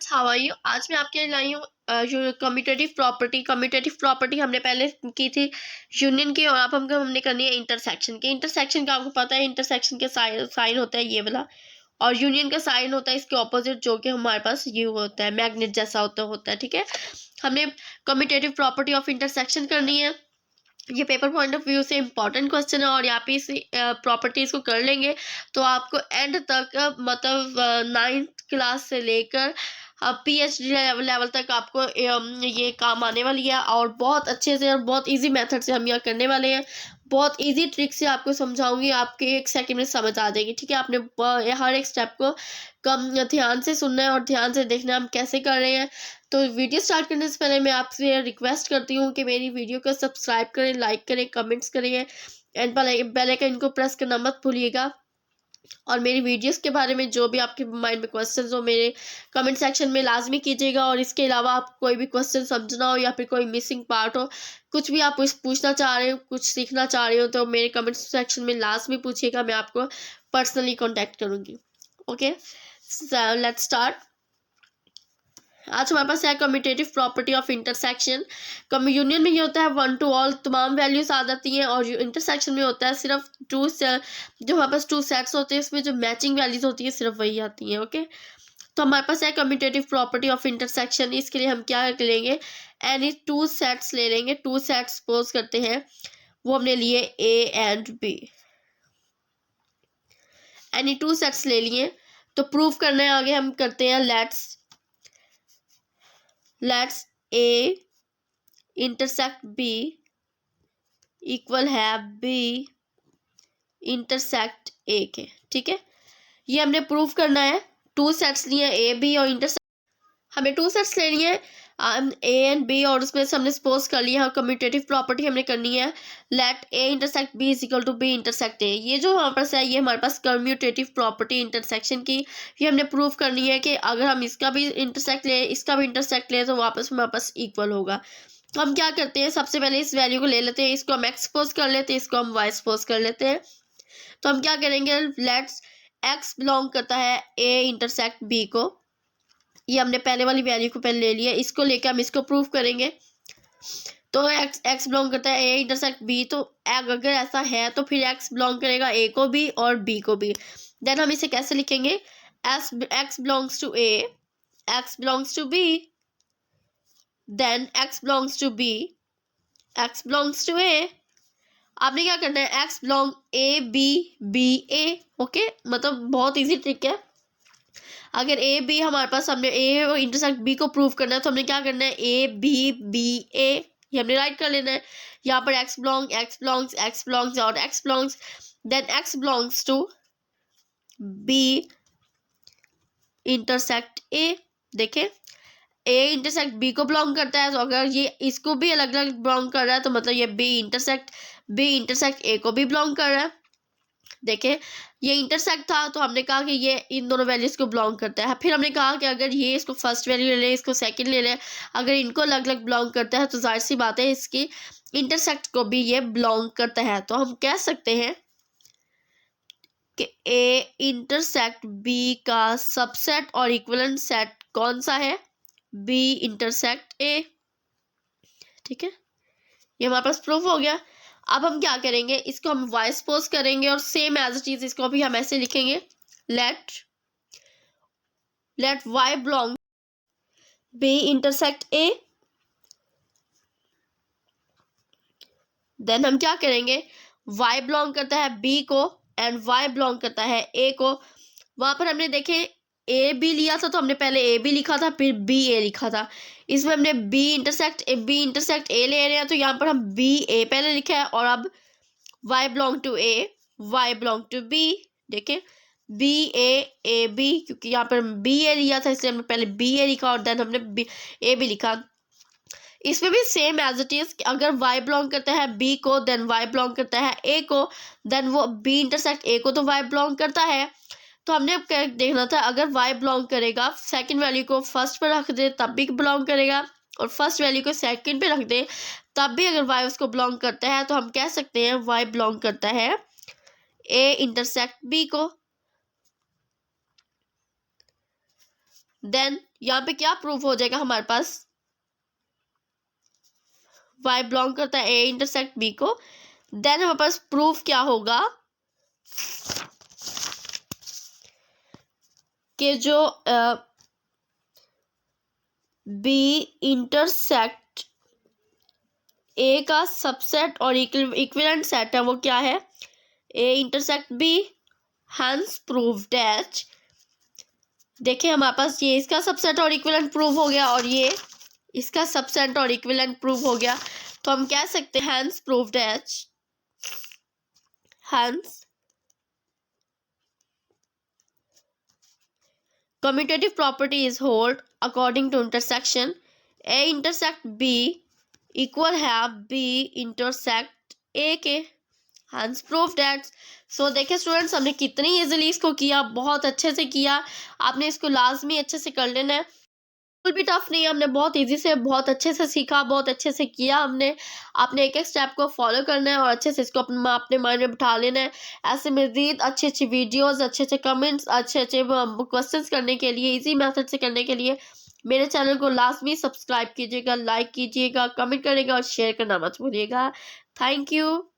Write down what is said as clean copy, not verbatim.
Students, how are you. आज मैं आपके लिए लाई हूँ जो कम्यूटेटिव प्रॉपर्टी हमने पहले की थी यूनियन की, और अब हमने करनी है इंटरसेक्शन की। इंटरसेक्शन का आपको पता है, इंटरसेक्शन के साइन होता है ये वाला, और यूनियन का साइन होता है इसके ऑपोजिट, जो कि हमारे पास यू होता है, मैग्नेट जैसा होता है। ठीक है, हमने कम्यूटेटिव प्रॉपर्टी ऑफ इंटरसेक्शन करनी है। ये पेपर पॉइंट ऑफ व्यू से इंपॉर्टेंट क्वेश्चन है, और यहाँ पे इस प्रॉपर्टीज को कर लेंगे तो आपको एंड तक मतलब 9th क्लास से लेकर PhD लेवल तक आपको ये काम आने वाली है, और बहुत अच्छे से और बहुत इजी मेथड से हम यहाँ करने वाले हैं। बहुत इजी ट्रिक से आपको समझाऊंगी, आपके 1 सेकंड में समझ आ जाएगी। ठीक है, आपने हर एक स्टेप को कम ध्यान से सुनना है और ध्यान से देखना है हम कैसे कर रहे हैं। तो वीडियो स्टार्ट करने से पहले मैं आपसे रिक्वेस्ट करती हूँ कि मेरी वीडियो को सब्सक्राइब करें, लाइक करें, कमेंट्स करें, एंड बेल आइकन को प्रेस करना मत भूलिएगा। और मेरी वीडियोस के बारे में जो भी आपके माइंड में क्वेश्चंस हो मेरे कमेंट सेक्शन में लाजमी कीजिएगा। और इसके अलावा आप कोई भी क्वेश्चन समझना हो या फिर कोई मिसिंग पार्ट हो, कुछ भी आप पूछना चाह रहे हो, कुछ सीखना चाह रहे हो, तो मेरे कमेंट सेक्शन में लाजमी पूछिएगा, मैं आपको पर्सनली कॉन्टेक्ट करूँगी। Okay, let's start. आज हमारे पास है commutative property of intersection. Union में ये होता है 1 to all, तमाम वैल्यूज आ जाती हैं, और इंटरसेक्शन में होता है सिर्फ जो हमारे पास 2 सेट्स होते हैं, इसमें जो मैचिंग वैल्यूज होती है सिर्फ वही आती हैं। ओके, तो हमारे पास है कम्यूटेटिव प्रॉपर्टी ऑफ इंटरसेक्शन। इसके लिए हम क्या लेंगे, एनी 2 सेट्स ले लेंगे। 2 सेट्स सपोज करते हैं, वो हमने लिए A and B। Any 2 sets ले लिए, तो प्रूफ करने आगे हम करते हैं let's A intersect B equal है B इंटरसेक्ट A के। ठीक है, ये हमने प्रूफ करना है। 2 सेट्स लिए A B, और हमें 2 सेट्स लेनी है A एंड B, और उसमें से हमने सपोज कर लिया कम्यूटेटिव प्रॉपर्टी हमने करनी है let A intersect B is equal to B intersect A। ये जो हमारे पास है, ये हमारे पास कम्यूटेटिव प्रॉपर्टी इंटरसेक्शन की, ये हमने प्रूफ करनी है कि अगर हम इसका भी इंटरसेक्ट ले, इसका भी इंटरसेक्ट ले, तो वापस हमारे पास इक्वल होगा। तो हम क्या करते हैं, सबसे पहले इस वैल्यू को ले लेते हैं, इसको हम X सपोज कर लेते हैं, इसको हम Y सपोज कर लेते हैं। तो हम क्या करेंगे, लेट्स X बिलोंग करता है A इंटरसेक्ट B को। ये हमने पहले वाली वैल्यू को पहले ले लिया, इसको लेकर हम इसको प्रूफ करेंगे। तो x बिलोंग करता है A इंटरसेक्ट B, तो अगर ऐसा है तो फिर x बिलोंग करेगा A को भी और B को भी। देन हम इसे कैसे लिखेंगे, x belongs to A, x belongs to B, then x belongs to B, x belongs to A। आपने क्या करना है, x belong A B B A। Okay, मतलब बहुत इजी ट्रिक है। अगर A B हमारे पास, हमने A और इंटरसेक्ट B को प्रूव करना है, तो हमने क्या करना है, A B B A, ये हमने राइट कर लेना है। यहाँ पर x बिलोंग्स और x belongs, then x belongs to B intersect A। देखें, A इंटरसेक्ट B को बिलोंग करता है, तो अगर ये इसको भी अलग अलग बिलोंग कर रहा है, तो मतलब ये B इंटरसेक्ट A को भी बिलोंग कर रहा है। देखें, ये इंटरसेक्ट था, तो हमने कहा कि ये इन दोनों वैल्यूज को बिलोंग करता है। फिर हमने कहा कि अगर ये इसको फर्स्ट वैल्यू ले लें, इसको सेकंड ले लें, अगर इनको अलग अलग बिलोंग करता है, तो जाहिर सी बात है इसकी इंटरसेक्ट को भी ये बिलोंग करता है। तो हम कह सकते हैं कि A इंटरसेक्ट B का सबसेट और इक्विवेलेंट सेट कौन सा है, B इंटरसेक्ट A। ठीक है, ये हमारे पास प्रूफ हो गया। अब हम क्या करेंगे, इसको हम y सपोज करेंगे, और सेम एज इट इज इसको भी हम ऐसे लिखेंगे, let y belong B intersect A। Then हम क्या करेंगे, y बिलोंग करता है B को एंड y बिलोंग करता है A को। वहां पर हमने देखे A B लिया था, तो हमने पहले A B लिखा था, फिर B A लिखा था। इसमें हमने B इंटरसेक्ट A ले रहे हैं, तो यहाँ पर हम B A पहले लिखा है, और अब y belong to A, y belong to B। देखें, B A B, क्योंकि यहाँ पर B A लिया था, इसलिए हमने पहले B A लिखा, और देन हमने A B लिखा। इसमें भी सेम एज इट इज, अगर y बिलोंग करता है B को, देन y बिलोंग करता है A को, देन वो B इंटरसेक्ट A को तो y बिलोंग करता है। तो हमने देखना था, अगर y बिलोंग करेगा, सेकंड वैल्यू को फर्स्ट पर रख दे तब भी बिलोंग करेगा, और फर्स्ट वैल्यू को सेकंड पे रख दे तब भी अगर y उसको बिलोंग करता है, तो हम कह सकते हैं y बिलोंग करता है A इंटरसेक्ट B को। देन यहाँ पे क्या प्रूफ हो जाएगा हमारे पास, y बिलोंग करता है a इंटरसेक्ट b को, देन हमारे पास प्रूफ क्या होगा कि जो b इंटरसेक्ट a का सबसेट और इक्विवेलेंट सेट है वो क्या है, a intersect b, hence prove that, देखिए हमारे पास ये इसका सबसेट और इक्विवेलेंट प्रूव हो गया और ये इसका सबसेट और इक्विवेलेंट प्रूव हो गया, तो हम कह सकते हैं hence prove that, hence commutative property is hold according to intersection a intersect b equal है b intersect a के, हैंस प्रूव दैट। सो देखिए स्टूडेंट्स हमने कितनी इजीली इसको किया, बहुत अच्छे से किया, आपने इसको लाजमी अच्छे से कर लेना है, बिल्कुल भी टफ नहीं है, हमने बहुत इजी से बहुत अच्छे से सीखा, बहुत अच्छे से किया हमने, आपने एक एक स्टेप को फॉलो करना है और अच्छे से इसको अपने माइंड में बिठा लेना है। ऐसे मज़ीद अच्छी अच्छी वीडियोस, अच्छे अच्छे कमेंट्स, अच्छे अच्छे क्वेश्चंस करने के लिए, इजी मेथड से करने के लिए मेरे चैनल को लाजमी सब्सक्राइब कीजिएगा, लाइक कीजिएगा, कमेंट करिएगा और शेयर करना मत भूलिएगा। Thank you.